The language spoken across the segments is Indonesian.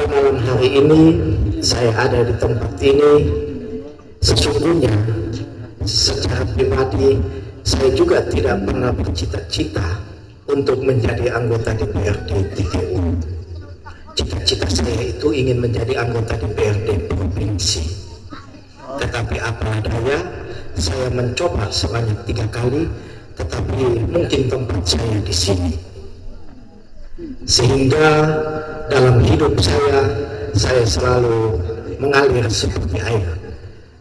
Pada malam hari ini saya ada di tempat ini, sesungguhnya secara pribadi saya juga tidak pernah bercita-cita untuk menjadi anggota DPRD TTU. Cita-cita saya itu ingin menjadi anggota DPRD provinsi. Tetapi apa daya, saya mencoba sebanyak 3 kali, tetapi mungkin tempat saya di sini. Sehingga dalam hidup saya selalu mengalir seperti air.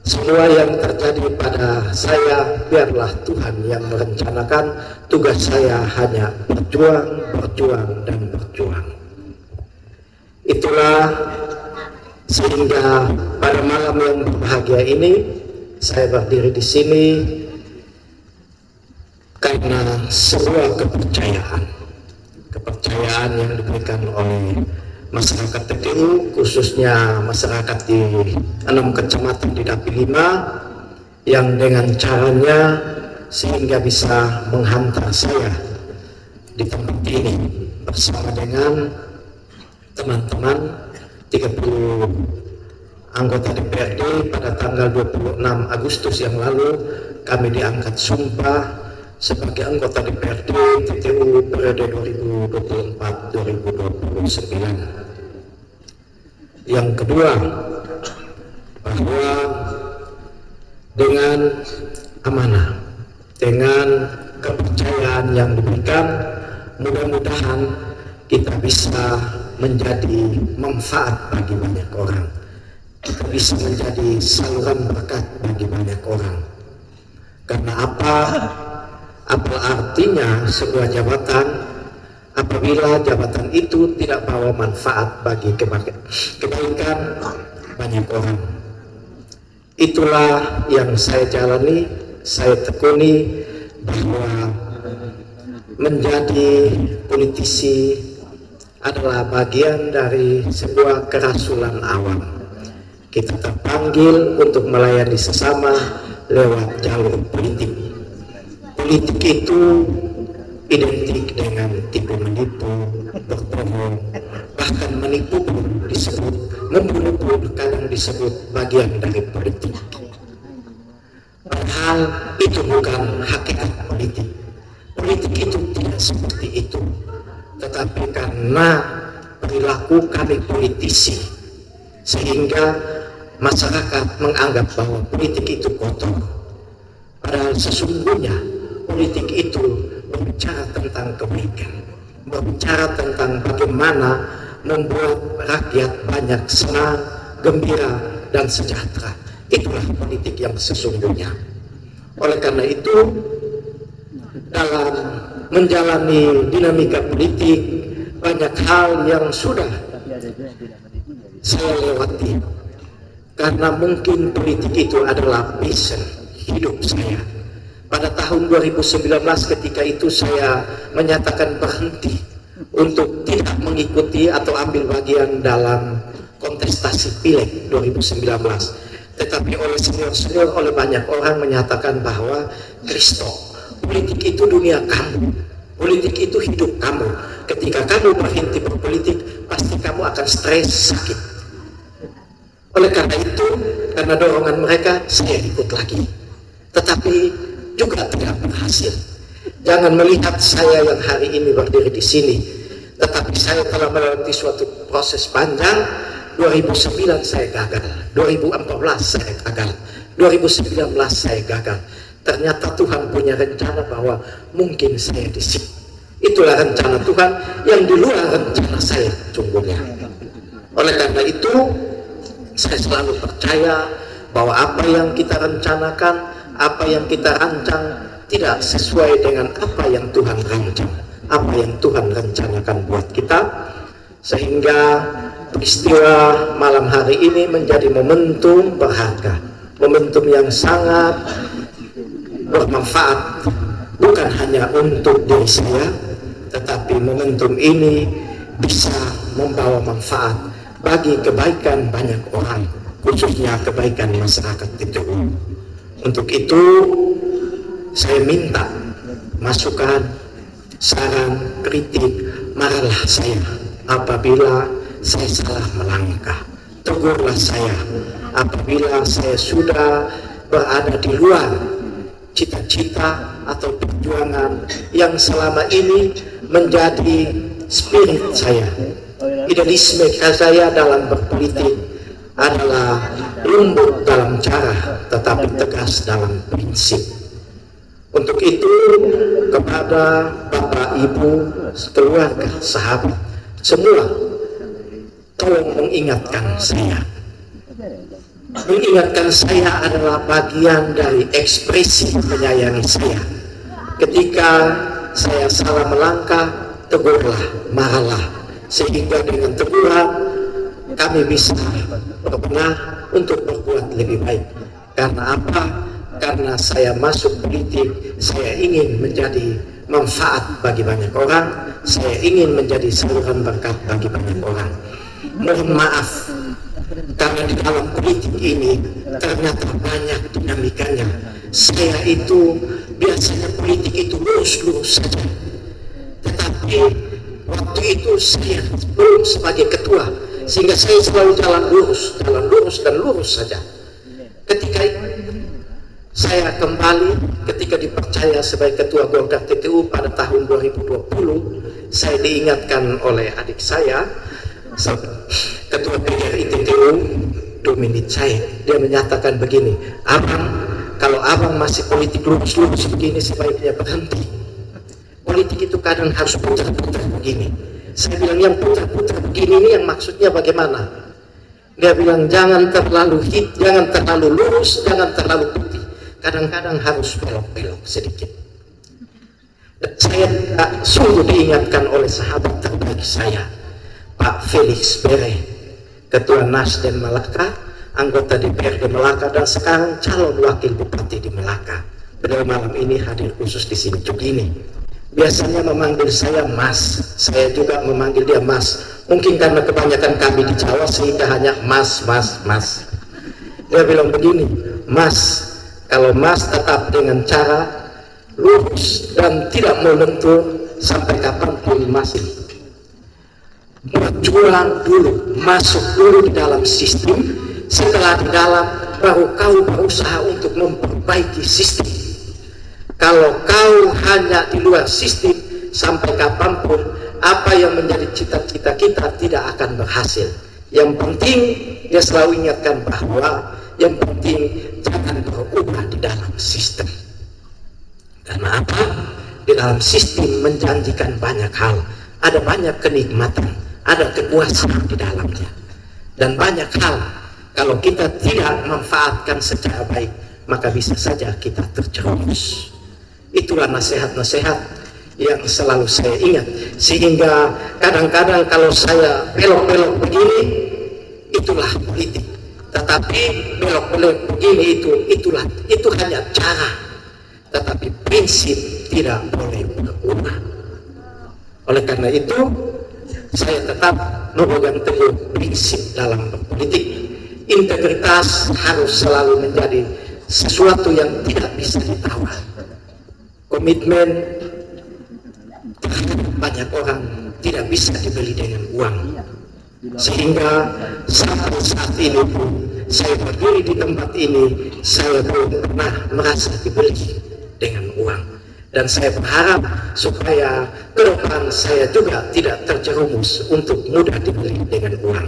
Semua yang terjadi pada saya biarlah Tuhan yang merencanakan. Tugas saya hanya berjuang dan berjuang. Itulah sehingga pada malam yang berbahagia ini saya berdiri di sini karena sebuah kepercayaan yang diberikan oleh masyarakat TTU, khususnya masyarakat di 6 kecamatan di Dapil 5, yang dengan caranya sehingga bisa menghantar saya di tempat ini bersama dengan teman-teman 30 anggota DPRD. Pada tanggal 26 Agustus yang lalu kami diangkat sumpah sebagai anggota DPRD TTU periode 2024-2029. Yang kedua, bahwa dengan amanah, dengan kepercayaan yang diberikan, mudah-mudahan kita bisa menjadi manfaat bagi banyak orang. Kita bisa menjadi saluran berkat bagi banyak orang. Karena apa artinya sebuah jabatan apabila jabatan itu tidak bawa manfaat bagi kebaikan banyak orang. Itulah yang saya jalani, saya tekuni, bahwa menjadi politisi adalah bagian dari sebuah kerasulan awam. Kita terpanggil untuk melayani sesama lewat jalur politik. Politik itu identik dengan tipu menipu, berbohong, bahkan menipu pun disebut, membunuh pun kadang disebut bagian dari politik. Padahal itu bukan hakikat politik. Politik itu tidak seperti itu. Tetapi karena perilaku kami politisi, sehingga masyarakat menganggap bahwa politik itu kotor. Padahal sesungguhnya politik itu berbicara tentang kebaikan, berbicara tentang bagaimana membuat rakyat banyak senang, gembira, dan sejahtera. Itulah politik yang sesungguhnya. Oleh karena itu, dalam menjalani dinamika politik, banyak hal yang sudah saya lewati, karena mungkin politik itu adalah passion hidup saya. Pada tahun 2019 ketika itu saya menyatakan berhenti untuk tidak mengikuti atau ambil bagian dalam kontestasi Pileg 2019. Tetapi oleh senior-senior, oleh banyak orang menyatakan bahwa Kristo, politik itu dunia kamu, politik itu hidup kamu. Ketika kamu berhenti berpolitik, pasti kamu akan stres, sakit. Oleh karena itu, karena dorongan mereka, saya ikut lagi. Tetapi juga tidak berhasil. Jangan melihat saya yang hari ini berdiri di sini, tetapi saya telah melewati suatu proses panjang. 2009 saya gagal, 2014 saya gagal, 2019 saya gagal. Ternyata Tuhan punya rencana bahwa mungkin saya di sini. Itulah rencana Tuhan yang di luar rencana saya sungguhnya. Oleh karena itu, saya selalu percaya bahwa apa yang kita rencanakan, apa yang kita rancang tidak sesuai dengan apa yang Tuhan rancang, apa yang Tuhan rencanakan buat kita. Sehingga peristiwa malam hari ini menjadi momentum berharga, momentum yang sangat bermanfaat, bukan hanya untuk diri saya, tetapi momentum ini bisa membawa manfaat bagi kebaikan banyak orang, khususnya kebaikan masyarakat TTU. Untuk itu saya minta masukan, saran, kritik, marahlah saya apabila saya salah melangkah. Tegurlah saya apabila saya sudah berada di luar cita-cita atau perjuangan yang selama ini menjadi spirit saya. Idealisme saya dalam berpolitik adalah lembut dalam cara tetapi tegas dalam prinsip. Untuk itu kepada Bapak, Ibu, keluarga, sahabat, semua tolong mengingatkan saya. Mengingatkan saya adalah bagian dari ekspresi menyayangi saya. Ketika saya salah melangkah, tegurlah, marahlah, sehingga dengan teguran kami bisa berbenah untuk berbuat lebih baik. Karena apa? Karena saya masuk politik, saya ingin menjadi manfaat bagi banyak orang, saya ingin menjadi saluran berkat bagi banyak orang. Mohon maaf, karena di dalam politik ini ternyata banyak dinamikanya. Saya itu biasanya politik itu lurus-lurus saja, tetapi waktu itu saya belum sebagai ketua, sehingga saya selalu jalan lurus dan lurus saja. Ketika saya kembali, ketika dipercaya sebagai ketua Golkar TTU pada tahun 2020, saya diingatkan oleh adik saya, ketua PRI TTU, Dominic Said. Dia menyatakan begini, abang, kalau abang masih politik lurus-lurus begini, sebaiknya berhenti. Politik itu kadang harus putar-putar begini. Saya bilang, yang putar-putar begini ini yang maksudnya bagaimana? Dia bilang, jangan terlalu jangan terlalu lurus, jangan terlalu putih. Kadang-kadang harus belok-belok sedikit. Dan saya sungguh diingatkan oleh sahabat terbaik saya, Pak Felix Bere, Ketua Nasdem Melaka, anggota DPRD Melaka, dan sekarang calon wakil bupati di Melaka. Beliau malam ini hadir khusus di sini juga ini. Biasanya memanggil saya Mas, saya juga memanggil dia Mas. Mungkin karena kebanyakan kami di Jawa sehingga hanya Mas. Dia bilang begini, Mas, kalau Mas tetap dengan cara lurus dan tidak melentur sampai kapanpun masih berjuang dulu, masuk dulu di dalam sistem, setelah di dalam baru kau berusaha untuk memperbaiki sistem. Kalau kau hanya di luar sistem, sampai kapanpun apa yang menjadi cita-cita kita tidak akan berhasil. Yang penting dia selalu ingatkan bahwa yang penting jangan berubah di dalam sistem. Karena apa? Di dalam sistem menjanjikan banyak hal, ada banyak kenikmatan, ada kepuasan di dalamnya, dan banyak hal kalau kita tidak manfaatkan secara baik, maka bisa saja kita terjerumus. Itulah nasihat-nasihat yang selalu saya ingat, sehingga kadang-kadang kalau saya belok-belok begini, itulah politik. Tetapi belok-belok begini itu hanya cara, tetapi prinsip tidak boleh berubah. Oleh karena itu saya tetap memegang teguh prinsip dalam berpolitik. Integritas harus selalu menjadi sesuatu yang tidak bisa ditawar. Komitmen terhadap banyak orang tidak bisa dibeli dengan uang. Sehingga sampai saat ini pun saya berdiri di tempat ini, saya belum pernah merasa dibeli dengan uang. Dan saya berharap supaya ke depan saya juga tidak terjerumus untuk mudah dibeli dengan uang.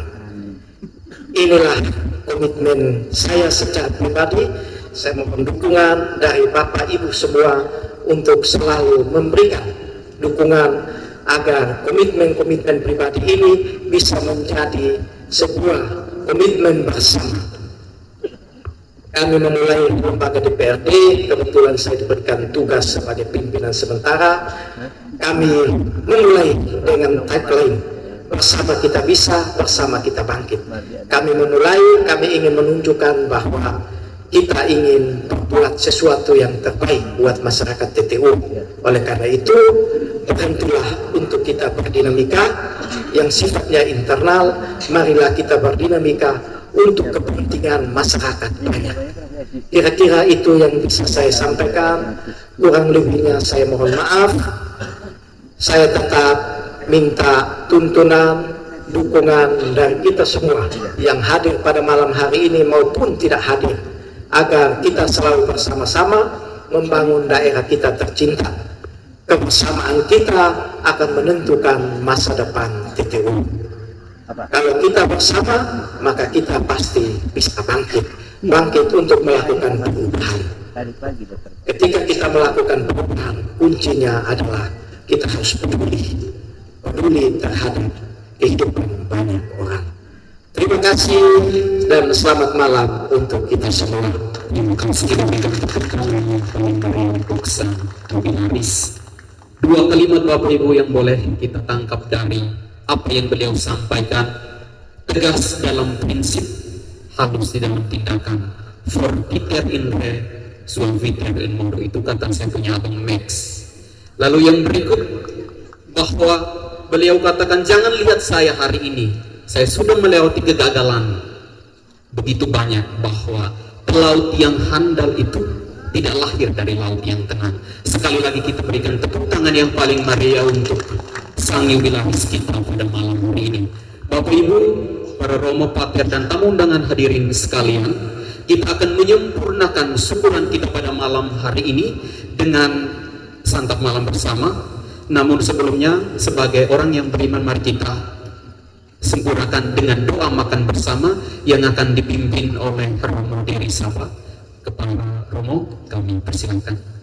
Inilah komitmen saya secara pribadi. Saya mohon dukungan dari Bapak Ibu semua untuk selalu memberikan dukungan agar komitmen-komitmen pribadi ini bisa menjadi sebuah komitmen bersama. Kami memulai lembaga DPRD, kebetulan saya diberikan tugas sebagai pimpinan sementara. Kami memulai dengan tagline, bersama kita bisa, bersama kita bangkit. Kami memulai, kami ingin menunjukkan bahwa kita ingin membuat sesuatu yang terbaik buat masyarakat TTU. Oleh karena itu, berhentilah untuk kita berdinamika yang sifatnya internal. Marilah kita berdinamika untuk kepentingan masyarakat banyak. Kira-kira itu yang bisa saya sampaikan. Kurang lebihnya saya mohon maaf. Saya tetap minta tuntunan dukungan dari kita semua yang hadir pada malam hari ini maupun tidak hadir, agar kita selalu bersama-sama membangun daerah kita tercinta. Kebersamaan kita akan menentukan masa depan TTU. Kalau kita bersama, maka kita pasti bisa bangkit untuk melakukan perubahan. Ketika kita melakukan perubahan, kuncinya adalah kita harus peduli terhadap kehidupan banyak orang. Terima kasih dan selamat malam untuk kita semua. Terima kasih yang paling meriah Boksa Tobilaris. Dua kalimat Bapak Ibu yang boleh kita tangkap dari apa yang beliau sampaikan: tegas dalam prinsip, halus di dalam tindakan. Fortiter in re, suaviter in modo, itu kata saya punya Abang Max. Lalu yang berikut, bahwa beliau katakan, jangan lihat saya hari ini, saya sudah melewati kegagalan begitu banyak, bahwa pelaut yang handal itu tidak lahir dari laut yang tenang. Sekali lagi kita berikan tepuk tangan yang paling meriah untuk Sang Jubilaris kita pada malam hari ini. Bapak Ibu, para Romo Pater dan tamu undangan hadirin sekalian, kita akan menyempurnakan syukuran kita pada malam hari ini dengan santap malam bersama. Namun sebelumnya, sebagai orang yang beriman, mari kita sempurnakan dengan doa makan bersama yang akan dipimpin oleh Romo Diri Sapa. Kepala Romo, kami persilakan.